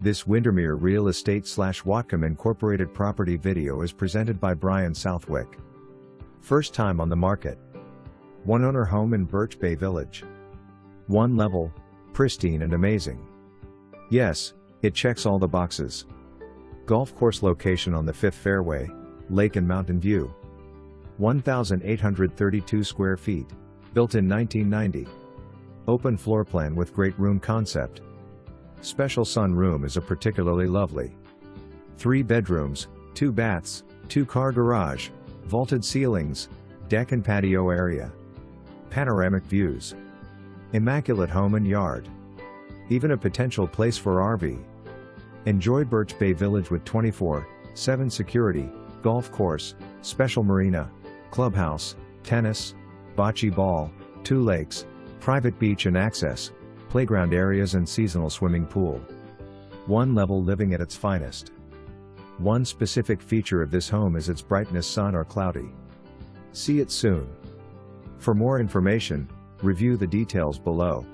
This Windermere Real Estate / Whatcom Incorporated property video is presented by Brian Southwick. First time on the market. One owner home in Birch Bay Village. One level, pristine and amazing. Yes, it checks all the boxes. Golf course location on the 5th fairway, lake and mountain view. 1,832 square feet, built in 1990. Open floor plan with great room concept. Special sun room is a particularly lovely. 3 bedrooms, 2 baths, 2-car garage, vaulted ceilings, deck and patio area. Panoramic views. Immaculate home and yard. Even a potential place for RV. Enjoy Birch Bay Village with 24/7 security, golf course, special marina, clubhouse, tennis, bocce ball, 2 lakes, private beach and access, playground areas and seasonal swimming pool. One level living at its finest. One specific feature of this home is its brightness, sun or cloudy. See it soon. For more information, review the details below.